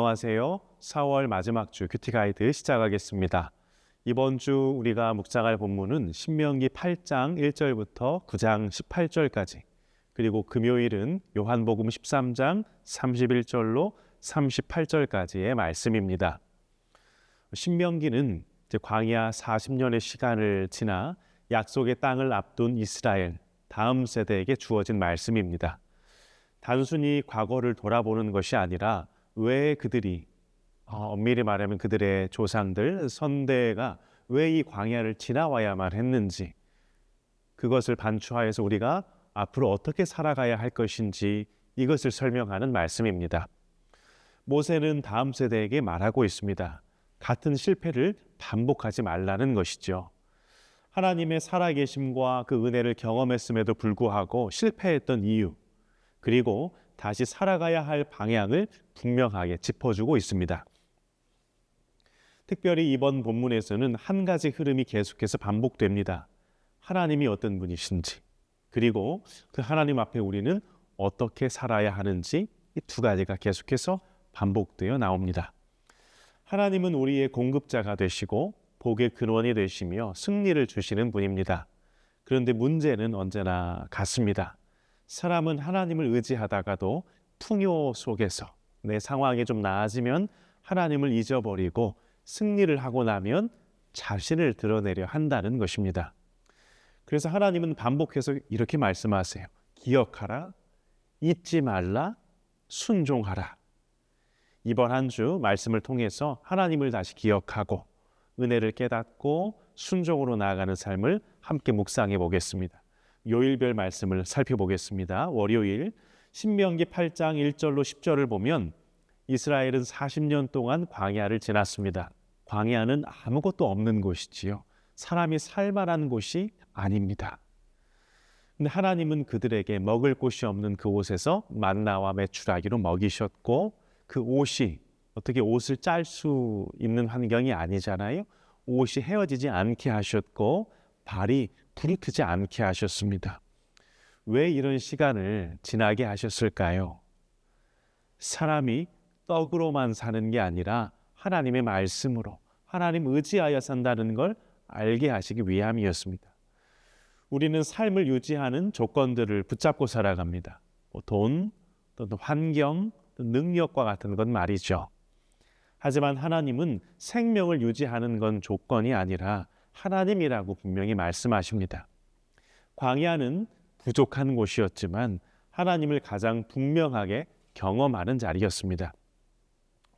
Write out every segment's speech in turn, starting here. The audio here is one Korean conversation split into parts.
안녕하세요. 4월 마지막 주 큐티 가이드 시작하겠습니다. 이번 주 우리가 묵상할 본문은 신명기 8장 1절부터 9장 18절까지, 그리고 금요일은 요한복음 13장 31절로 38절까지의 말씀입니다. 신명기는 광야 40년의 시간을 지나 약속의 땅을 앞둔 이스라엘 다음 세대에게 주어진 말씀입니다. 단순히 과거를 돌아보는 것이 아니라 왜 그들이, 엄밀히 말하면 그들의 조상들, 선대가 왜 이 광야를 지나와야만 했는지, 그것을 반추하여서 우리가 앞으로 어떻게 살아가야 할 것인지, 이것을 설명하는 말씀입니다. 모세는 다음 세대에게 말하고 있습니다. 같은 실패를 반복하지 말라는 것이죠. 하나님의 살아계심과 그 은혜를 경험했음에도 불구하고 실패했던 이유, 그리고 다시 살아가야 할 방향을 분명하게 짚어주고 있습니다. 특별히 이번 본문에서는 한 가지 흐름이 계속해서 반복됩니다. 하나님이 어떤 분이신지, 그리고 그 하나님 앞에 우리는 어떻게 살아야 하는지, 이 두 가지가 계속해서 반복되어 나옵니다. 하나님은 우리의 공급자가 되시고 복의 근원이 되시며 승리를 주시는 분입니다. 그런데 문제는 언제나 같습니다. 사람은 하나님을 의지하다가도 풍요 속에서 내 상황이 좀 나아지면 하나님을 잊어버리고 승리를 하고 나면 자신을 드러내려 한다는 것입니다. 그래서 하나님은 반복해서 이렇게 말씀하세요. 기억하라, 잊지 말라, 순종하라. 이번 한 주 말씀을 통해서 하나님을 다시 기억하고 은혜를 깨닫고 순종으로 나아가는 삶을 함께 묵상해 보겠습니다. 요일별 말씀을 살펴보겠습니다. 월요일 신명기 8장 1절로 10절을 보면 이스라엘은 40년 동안 광야를 지났습니다. 광야는 아무것도 없는 곳이지요. 사람이 살만한 곳이 아닙니다. 근데 하나님은 그들에게 먹을 곳이 없는 그곳에서 만나와 메추라기로 먹이셨고, 그 옷이 어떻게 옷을 짤 수 있는 환경이 아니잖아요. 옷이 헤어지지 않게 하셨고 발이 부르트지 않게 하셨습니다. 왜 이런 시간을 지나게 하셨을까요? 사람이 떡으로만 사는 게 아니라 하나님의 말씀으로 하나님 의지하여 산다는 걸 알게 하시기 위함이었습니다. 우리는 삶을 유지하는 조건들을 붙잡고 살아갑니다. 돈, 또는 환경, 또 능력과 같은 건 말이죠. 하지만 하나님은 생명을 유지하는 건 조건이 아니라 하나님이라고 분명히 말씀하십니다. 광야는 부족한 곳이었지만 하나님을 가장 분명하게 경험하는 자리였습니다.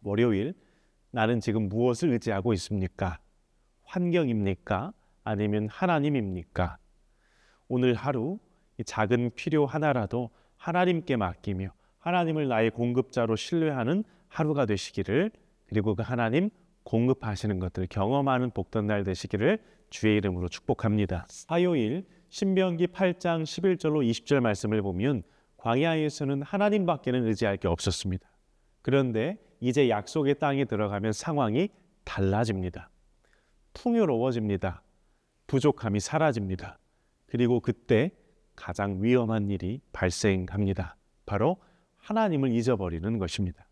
월요일, 나는 지금 무엇을 의지하고 있습니까? 환경입니까? 아니면 하나님입니까? 오늘 하루 이 작은 필요 하나라도 하나님께 맡기며 하나님을 나의 공급자로 신뢰하는 하루가 되시기를, 그리고 그 하나님 공급하시는 것들을 경험하는 복된 날 되시기를 주의 이름으로 축복합니다. 화요일 신명기 8장 11절로 20절 말씀을 보면 광야에서는 하나님밖에는 의지할 게 없었습니다. 그런데 이제 약속의 땅에 들어가면 상황이 달라집니다. 풍요로워집니다. 부족함이 사라집니다. 그리고 그때 가장 위험한 일이 발생합니다. 바로 하나님을 잊어버리는 것입니다.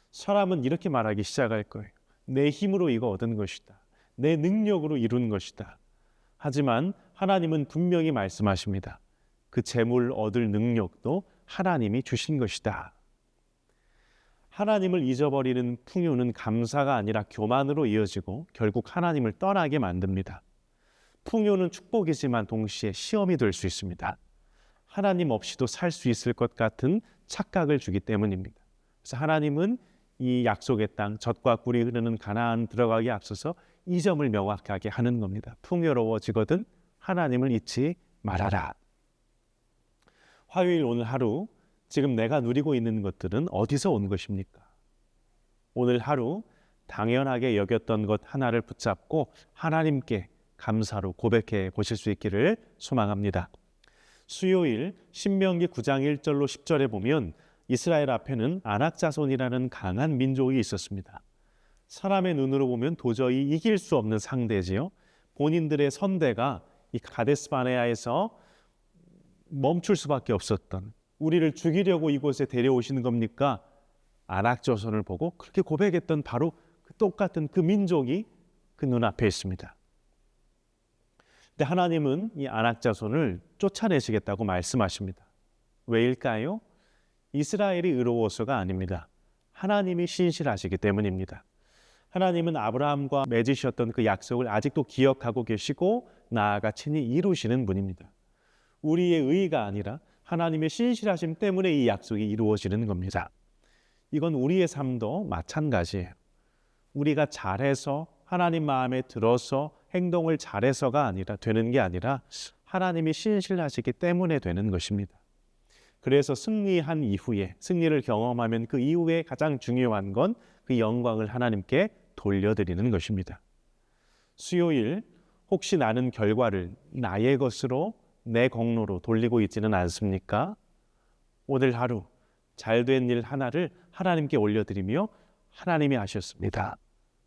사람은 이렇게 말하기 시작할 거예요. 내 힘으로 이거 얻은 것이다. 내 능력으로 이룬 것이다. 하지만 하나님은 분명히 말씀하십니다. 그 재물 얻을 능력도 하나님이 주신 것이다. 하나님을 잊어버리는 풍요는 감사가 아니라 교만으로 이어지고 결국 하나님을 떠나게 만듭니다. 풍요는 축복이지만 동시에 시험이 될 수 있습니다. 하나님 없이도 살 수 있을 것 같은 착각을 주기 때문입니다. 그래서 하나님은 이 약속의 땅, 젖과 꿀이 흐르는 가나안 들어가기에 앞서서 이 점을 명확하게 하는 겁니다. 풍요로워지거든 하나님을 잊지 말아라. 화요일 오늘 하루, 지금 내가 누리고 있는 것들은 어디서 온 것입니까? 오늘 하루 당연하게 여겼던 것 하나를 붙잡고 하나님께 감사로 고백해 보실 수 있기를 소망합니다. 수요일 신명기 9장 1절로 10절에 보면 이스라엘 앞에는 아낙 자손이라는 강한 민족이 있었습니다. 사람의 눈으로 보면 도저히 이길 수 없는 상대지요. 본인들의 선대가 이 가데스 바네아에서 멈출 수밖에 없었던, 우리를 죽이려고 이곳에 데려오시는 겁니까? 아낙 자손을 보고 그렇게 고백했던 바로 그 똑같은 그 민족이 그 눈앞에 있습니다. 근데 하나님은 이 아낙 자손을 쫓아내시겠다고 말씀하십니다. 왜일까요? 이스라엘이 의로워서가 아닙니다. 하나님이 신실하시기 때문입니다. 하나님은 아브라함과 맺으셨던 그 약속을 아직도 기억하고 계시고 나아가 친히 이루시는 분입니다. 우리의 의가 아니라 하나님의 신실하심 때문에 이 약속이 이루어지는 겁니다. 이건 우리의 삶도 마찬가지예요. 우리가 잘해서 하나님 마음에 들어서 행동을 잘해서가 아니라 되는 게 아니라 하나님이 신실하시기 때문에 되는 것입니다. 그래서 승리한 이후에 승리를 경험하면 그 이후에 가장 중요한 건 그 영광을 하나님께 돌려드리는 것입니다. 수요일 혹시 나는 결과를 나의 것으로 내 공로로 돌리고 있지는 않습니까? 오늘 하루 잘된 일 하나를 하나님께 올려드리며 하나님이 하셨습니다.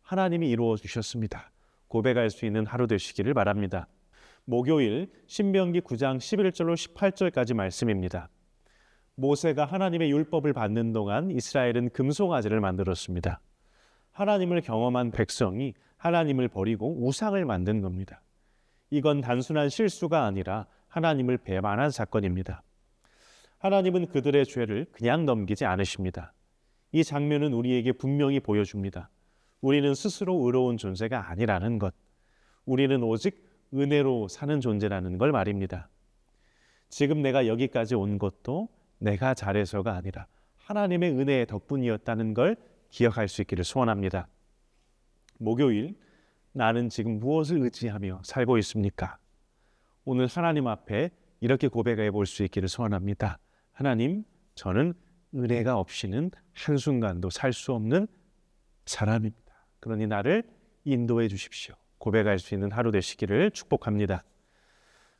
하나님이 이루어 주셨습니다. 고백할 수 있는 하루 되시기를 바랍니다. 목요일 신명기 9장 11절로 18절까지 말씀입니다. 모세가 하나님의 율법을 받는 동안 이스라엘은 금송아지를 만들었습니다. 하나님을 경험한 백성이 하나님을 버리고 우상을 만든 겁니다. 이건 단순한 실수가 아니라 하나님을 배반한 사건입니다. 하나님은 그들의 죄를 그냥 넘기지 않으십니다. 이 장면은 우리에게 분명히 보여줍니다. 우리는 스스로 의로운 존재가 아니라는 것, 우리는 오직 은혜로 사는 존재라는 걸 말입니다. 지금 내가 여기까지 온 것도 내가 잘해서가 아니라 하나님의 은혜의 덕분이었다는 걸 기억할 수 있기를 소원합니다. 목요일, 나는 지금 무엇을 의지하며 살고 있습니까? 오늘 하나님 앞에 이렇게 고백해 볼 수 있기를 소원합니다. 하나님, 저는 은혜가 없이는 한순간도 살 수 없는 사람입니다. 그러니 나를 인도해 주십시오. 고백할 수 있는 하루 되시기를 축복합니다.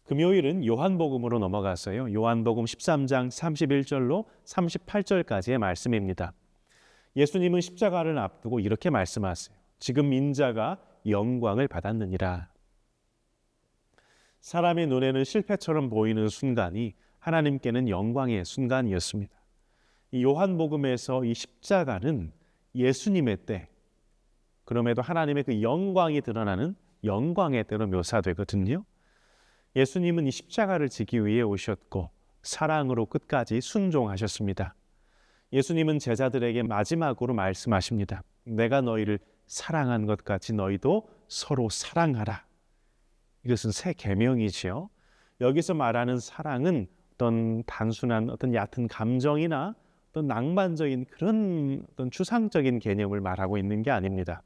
금요일은 요한복음으로 넘어가서요. 요한복음 13장 31절로 38절까지의 말씀입니다. 예수님은 십자가를 앞두고 이렇게 말씀하세요. 지금 인자가 영광을 받았느니라. 사람의 눈에는 실패처럼 보이는 순간이 하나님께는 영광의 순간이었습니다. 이 요한복음에서 이 십자가는 예수님의 때, 그럼에도 하나님의 그 영광이 드러나는 영광의 때로 묘사되거든요. 예수님은 이 십자가를 지기 위해 오셨고 사랑으로 끝까지 순종하셨습니다. 예수님은 제자들에게 마지막으로 말씀하십니다. 내가 너희를 사랑한 것 같이 너희도 서로 사랑하라. 이것은 새 계명이지요. 여기서 말하는 사랑은 어떤 단순한 어떤 얕은 감정이나 어떤 낭만적인 그런 어떤 추상적인 개념을 말하고 있는 게 아닙니다.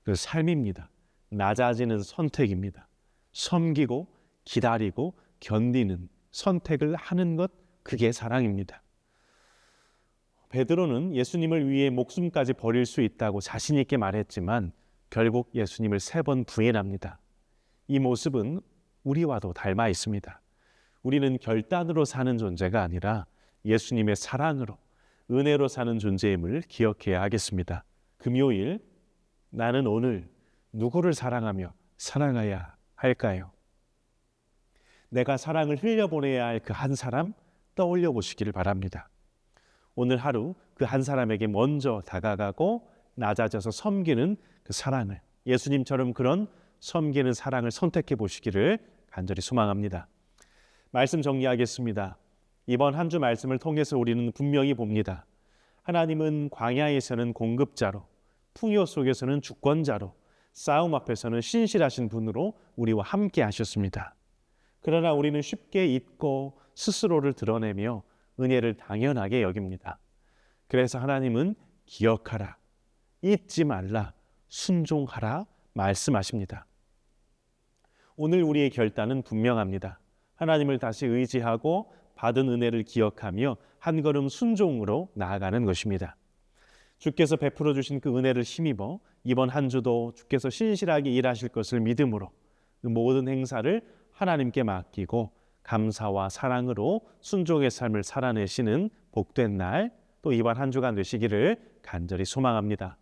그 삶입니다. 낮아지는 선택입니다. 섬기고 기다리고 견디는 선택을 하는 것, 그게 사랑입니다. 베드로는 예수님을 위해 목숨까지 버릴 수 있다고 자신 있게 말했지만 결국 예수님을 3번 부인합니다. 이 모습은 우리와도 닮아 있습니다. 우리는 결단으로 사는 존재가 아니라 예수님의 사랑으로, 은혜로 사는 존재임을 기억해야 하겠습니다. 금요일, 나는 오늘 누구를 사랑하며 사랑해야 할까요? 내가 사랑을 흘려보내야 할 그 한 사람 떠올려 보시기를 바랍니다. 오늘 하루 그 한 사람에게 먼저 다가가고 낮아져서 섬기는 그 사랑을, 예수님처럼 그런 섬기는 사랑을 선택해 보시기를 간절히 소망합니다. 말씀 정리하겠습니다. 이번 한 주 말씀을 통해서 우리는 분명히 봅니다. 하나님은 광야에서는 공급자로, 풍요 속에서는 주권자로, 싸움 앞에서는 신실하신 분으로 우리와 함께 하셨습니다. 그러나 우리는 쉽게 잊고 스스로를 드러내며 은혜를 당연하게 여깁니다. 그래서 하나님은 기억하라, 잊지 말라, 순종하라 말씀하십니다. 오늘 우리의 결단은 분명합니다. 하나님을 다시 의지하고 받은 은혜를 기억하며 한 걸음 순종으로 나아가는 것입니다. 주께서 베풀어 주신 그 은혜를 힘입어 이번 한 주도 주께서 신실하게 일하실 것을 믿음으로 그 모든 행사를 하나님께 맡기고 감사와 사랑으로 순종의 삶을 살아내시는 복된 날, 또 이번 한 주간 되시기를 간절히 소망합니다.